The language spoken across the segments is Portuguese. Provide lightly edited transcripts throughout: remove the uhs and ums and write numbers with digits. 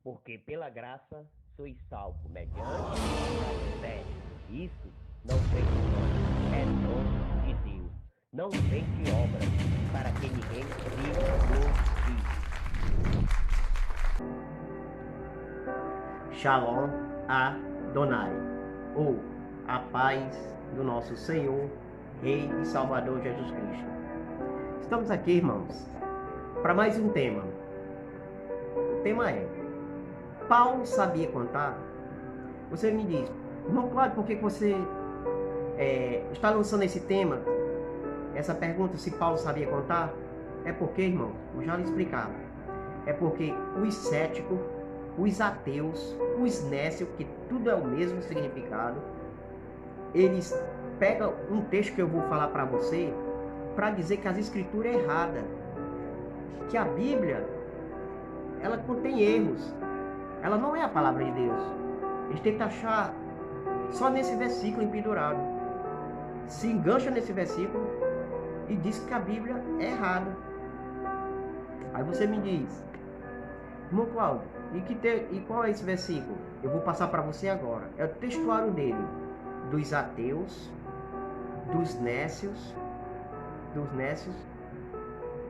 Porque pela graça sois salvo mediante a fé. Isso não vem de nós, é dom de Deus. Não vem de obras, para que ninguém se glorie. Shalom Adonai, ou a paz do nosso Senhor, Rei e Salvador Jesus Cristo. Estamos aqui, irmãos, para mais um tema. O tema é: Paulo sabia contar? Você me diz, irmão Cláudio, por que você está lançando esse tema? Essa pergunta, se Paulo sabia contar? É porque, irmão, eu já lhe explicava. É porque os céticos, os ateus, os nécios, que tudo é o mesmo significado, eles pegam um texto que eu vou falar para você, para dizer que as escrituras é errada, que a Bíblia, ela contém erros, ela não é a palavra de Deus. Eles tentam achar só nesse versículo empendurado, se engancha nesse versículo e diz que a Bíblia é errada. Aí você me diz, irmão Cláudio, e qual é esse versículo? Eu vou passar para você agora. É o textuário dele, dos ateus, dos nécios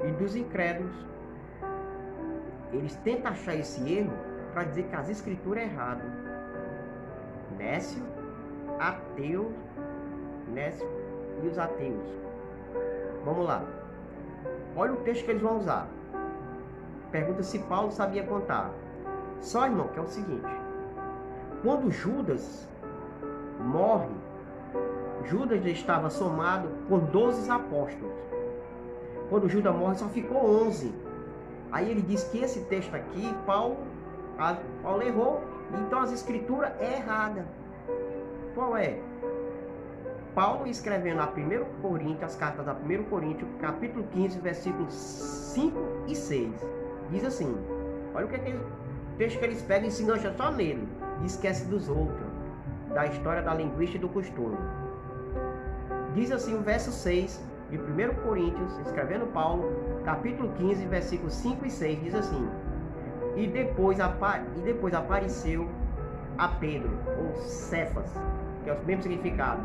e dos incrédulos. Eles tentam achar esse erro para dizer que as escrituras é errado. Nécio, ateu, nécio e os ateus. Vamos lá. Olha o texto que eles vão usar. Pergunta se Paulo sabia contar. Só, irmão, que é o seguinte: quando Judas morre, Judas estava somado com 12 apóstolos. Quando Judas morre, só ficou 11. Aí ele diz que esse texto aqui, Paulo errou, então as escrituras é errada. Qual é? Paulo escrevendo a 1 Coríntios, as cartas da 1 Coríntios, capítulo 15, versículos 5 e 6. Diz assim, olha o que é o texto que eles pegam e se engancham só nele, e esquece dos outros, da história da linguística e do costume. Diz assim o verso 6 de 1 Coríntios, escrevendo Paulo, capítulo 15, versículos 5 e 6, diz assim: E depois apareceu a Pedro, ou Cefas, que é o mesmo significado.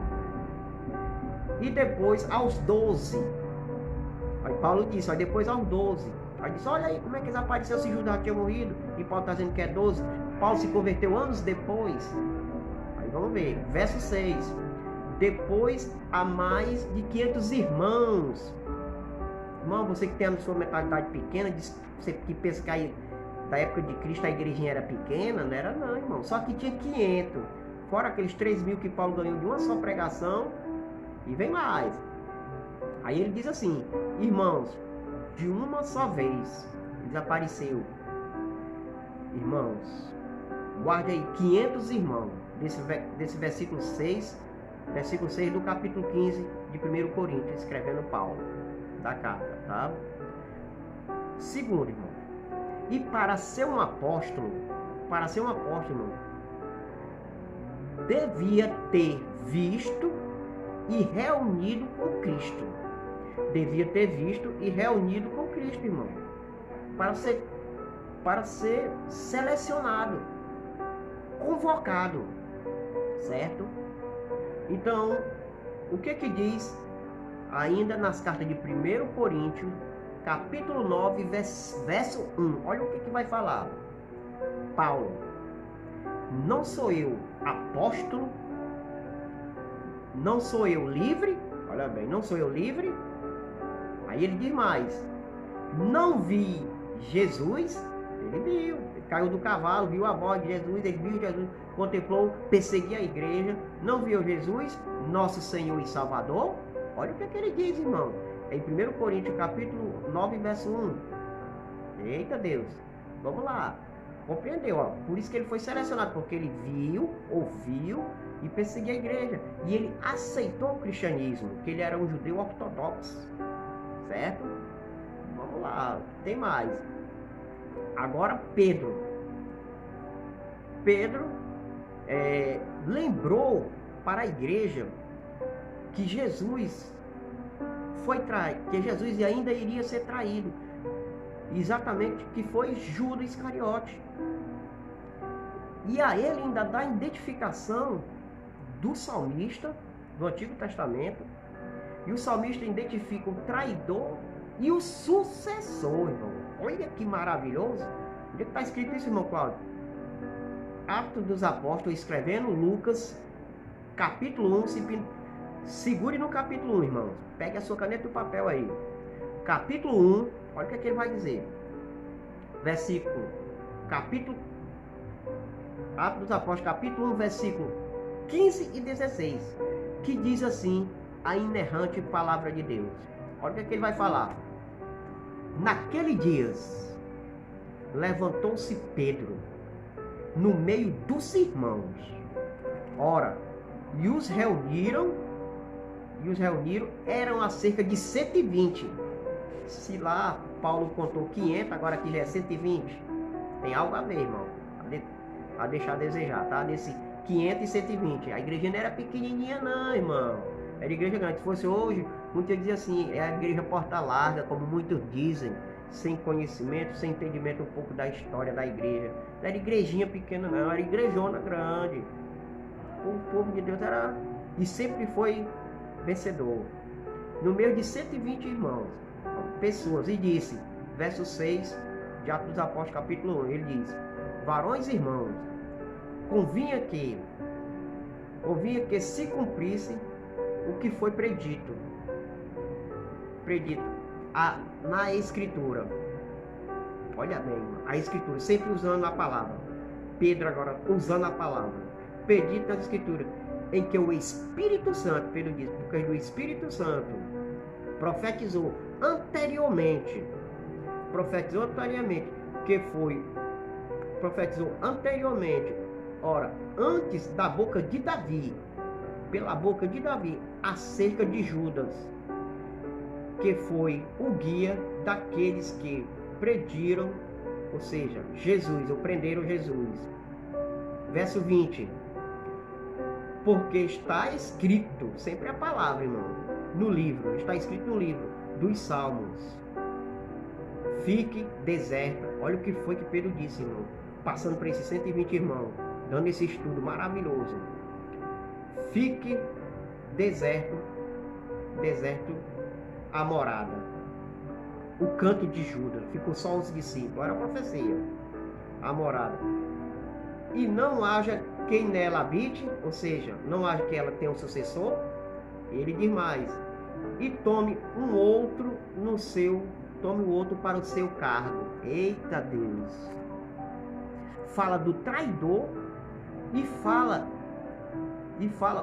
E depois aos 12. Aí Paulo disse, aí depois aos 12. Aí disse, olha aí como é que eles apareceram se Judas tinha morrido. E Paulo está dizendo que é 12. Paulo se converteu anos depois. Aí vamos ver, verso 6. Depois há mais de 500 irmãos. Irmão, você que tem a sua mentalidade pequena, você que pensa que aí, da época de Cristo a igrejinha era pequena, não era não, irmão. Só que tinha 500. Fora aqueles 3.000 que Paulo ganhou de uma só pregação. E vem mais. Aí ele diz assim, irmãos, de uma só vez desapareceu. Irmãos, guarde aí 500 irmãos, desse versículo 6 do capítulo 15 de 1 Coríntios, escrevendo Paulo, da carta, tá? Segundo, irmão, e para ser um apóstolo, irmão, devia ter visto e reunido com Cristo. Devia ter visto e reunido com Cristo, irmão. Para ser selecionado, convocado, certo? Então, o que diz ainda nas cartas de 1 Coríntios, capítulo 9, verso 1? Olha o que vai falar. Paulo: não sou eu apóstolo, não sou eu livre, olha bem, não sou eu livre. Aí ele diz mais: não vi Jesus, ele viu, ele caiu do cavalo, viu a voz de Jesus, ele viu Jesus, contemplou, perseguia a igreja, não viu Jesus, nosso Senhor e Salvador. Olha o que ele diz, irmão, em 1 Coríntios capítulo 9, verso 1. Eita Deus, vamos lá, compreendeu, ó? Por isso que ele foi selecionado, porque ele viu, ouviu e perseguia a igreja, e ele aceitou o cristianismo, que ele era um judeu ortodoxo, certo? Vamos lá, tem mais. Agora Pedro lembrou para a igreja que Jesus que Jesus ainda iria ser traído, exatamente, que foi Judas Iscariote. E a ele ainda dá a identificação do salmista do Antigo Testamento. E o salmista identifica o traidor e o sucessor, irmão. Olha que maravilhoso. Onde é que está escrito isso, irmão Cláudio? Atos dos Apóstolos, escrevendo Lucas, capítulo 1. Segure no capítulo 1, irmãos. Pegue a sua caneta e o papel aí. Capítulo 1, olha o que é que ele vai dizer. Versículo, capítulo, Atos dos Apóstolos, capítulo 1, versículo 15 e 16, que diz assim, a inerrante palavra de Deus. Olha o que é que ele vai falar. Naquele dias, levantou-se Pedro, no meio dos irmãos. Ora, e os reuniram, eram a cerca de 120. Se lá Paulo contou 500, agora aqui já é 120. Tem algo a ver, irmão. A deixar a desejar, tá? Nesse 500 e 120. A igreja não era pequenininha não, irmão. Era igreja grande. Se fosse hoje, muitos diziam assim, é a igreja porta larga, como muitos dizem, sem conhecimento, sem entendimento um pouco da história da igreja. Não era igrejinha pequena não, era igrejona grande. O povo de Deus era, e sempre foi vencedor. No meio de 120 irmãos, pessoas, e disse, verso 6 de Atos dos Apóstolos, capítulo 1, ele diz, varões e irmãos, convinha que se cumprisse o que foi predito na Escritura. Olha bem, a Escritura, sempre usando a palavra. Pedro agora usando a palavra. Predito na Escritura, em que o Espírito Santo, Pedro diz, porque o Espírito Santo profetizou anteriormente, ora, antes da boca de Davi, pela boca de Davi, acerca de Judas, que foi o guia daqueles que prediram, ou seja, Jesus, ou prenderam Jesus. Verso 20, porque está escrito, sempre a palavra, irmão, no livro, está escrito no livro dos Salmos, fique deserta. Olha o que foi que Pedro disse, irmão, passando por esses 120 irmãos, dando esse estudo maravilhoso. Fique deserto a morada, o canto de Judas, ficou só os discípulos, era a profecia, a morada, e não haja quem nela habite, ou seja, não haja que ela tenha um sucessor. Ele diz mais, e tome o outro para o seu cargo. Eita Deus, fala do traidor e fala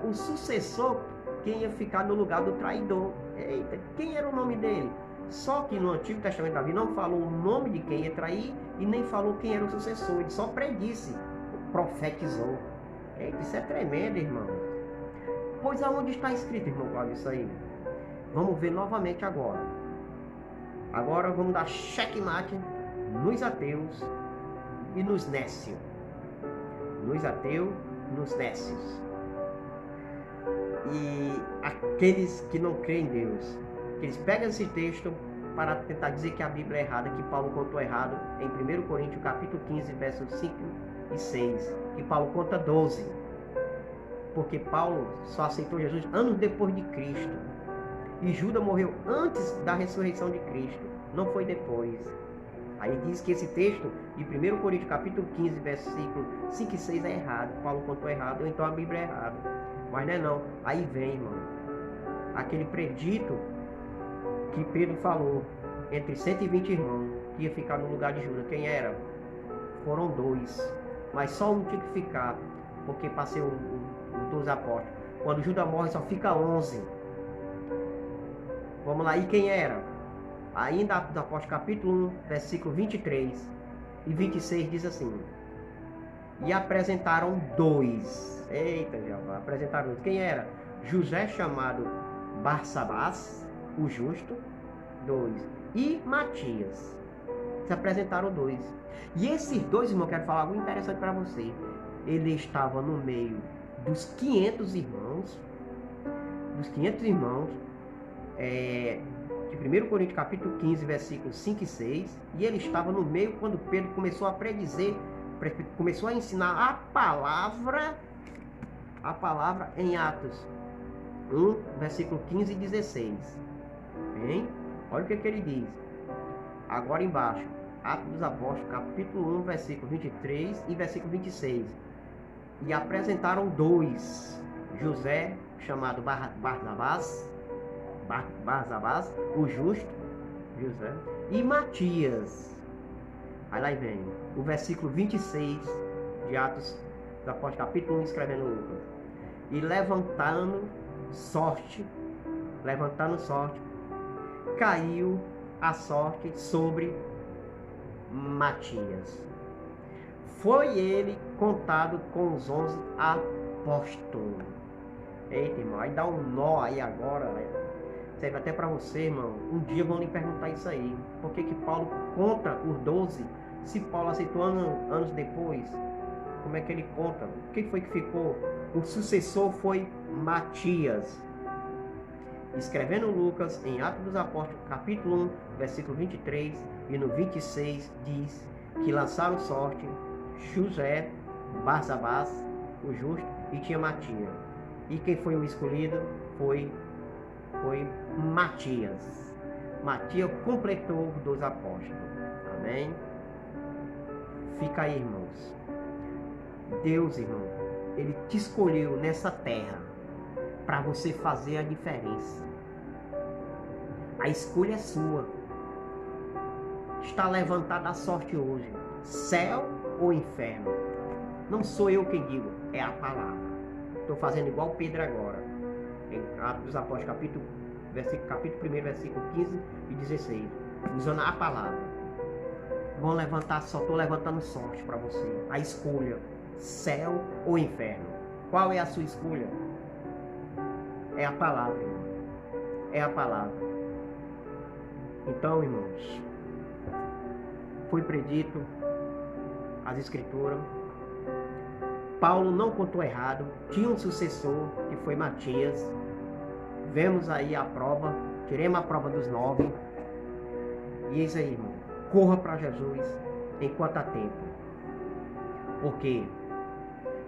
o sucessor, quem ia ficar no lugar do traidor. Eita, quem era o nome dele? Só que no Antigo Testamento Davi não falou o nome de quem ia trair e nem falou quem era o sucessor, ele só predisse, profetizou. Eita, isso é tremendo, irmão. Pois aonde está escrito, irmão Cláudio, isso aí? Vamos ver novamente agora. Agora vamos dar checkmate nos ateus e nos nécios. Nos ateus, nos nécios. E aqueles que não creem em Deus, eles pegam esse texto para tentar dizer que a Bíblia é errada, que Paulo contou errado em 1 Coríntios capítulo 15, versos 5 e 6, que Paulo conta 12, porque Paulo só aceitou Jesus anos depois de Cristo, e Judas morreu antes da ressurreição de Cristo, não foi depois. Aí diz que esse texto de 1 Coríntios capítulo 15, versículo 5 e 6 é errado, Paulo contou errado, ou então a Bíblia é errada. Mas não é não, aí vem, irmão, aquele predito que Pedro falou, entre 120 irmãos, que ia ficar no lugar de Judas. Quem era? Foram 2, mas só um tinha que ficar, porque passei os 12 apóstolos. Quando Judas morre, só fica 11. Vamos lá, e quem era? Ainda Atos dos Apóstolos, capítulo 1, versículo 23 e 26, diz assim, e apresentaram 2. Eita, já apresentaram 2. Quem era? José, chamado Barsabás, o justo, 2. E Matias. Se apresentaram 2. E esses 2, irmão, eu quero falar algo interessante para você. Ele estava no meio dos 500 irmãos. De 1 Coríntios capítulo 15, versículos 5 e 6. E ele estava no meio quando Pedro começou a predizer começou a ensinar a palavra em Atos 1, versículo 15 e 16. Bem, olha o que ele diz. Agora embaixo, Atos dos Apóstolos, capítulo 1, versículo 23 e versículo 26. E apresentaram dois, José, chamado Barsabás, o justo, José, e Matias. Aí lá vem o versículo 26 de Atos dos Apóstolos, capítulo 1, escrevendo Lucas. E levantando sorte, caiu a sorte sobre Matias. Foi ele contado com os 11 apóstolos. Eita, irmão, aí dá um nó aí agora, né? Serve até para você, irmão. Um dia vão lhe perguntar isso aí. Por que Paulo conta os 12? Se Paulo aceitou anos depois, como é que ele conta? Quem foi que ficou? O sucessor foi Matias. Escrevendo Lucas, em Atos dos Apóstolos, capítulo 1, versículo 23 e no 26, diz que lançaram sorte José, Barsabás, o justo, e tinha Matias. E quem foi o escolhido? Foi Matias. Matias completou os 12 apóstolos. Amém? Fica aí, irmãos. Deus, irmão, Ele te escolheu nessa terra para você fazer a diferença. A escolha é sua. Está levantada a sorte hoje. Céu ou inferno? Não sou eu quem digo, é a palavra. Estou fazendo igual Pedro agora. Em Atos dos Apóstolos, capítulo 1, versículo 15 e 16. Usando a palavra. Vão levantar, só estou levantando sorte para você. A escolha, céu ou inferno. Qual é a sua escolha? É a palavra, irmão. É a palavra. Então, irmãos, foi predito as escrituras. Paulo não contou errado. Tinha um sucessor, que foi Matias. Vemos aí a prova. Tiremos a prova dos 9. E é isso aí, irmão. Corra para Jesus enquanto há tempo. Porque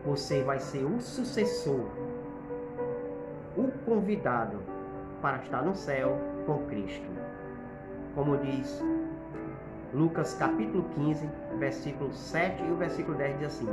você vai ser o sucessor, o convidado para estar no céu com Cristo. Como diz Lucas capítulo 15, versículo 7 e o versículo 10 diz assim: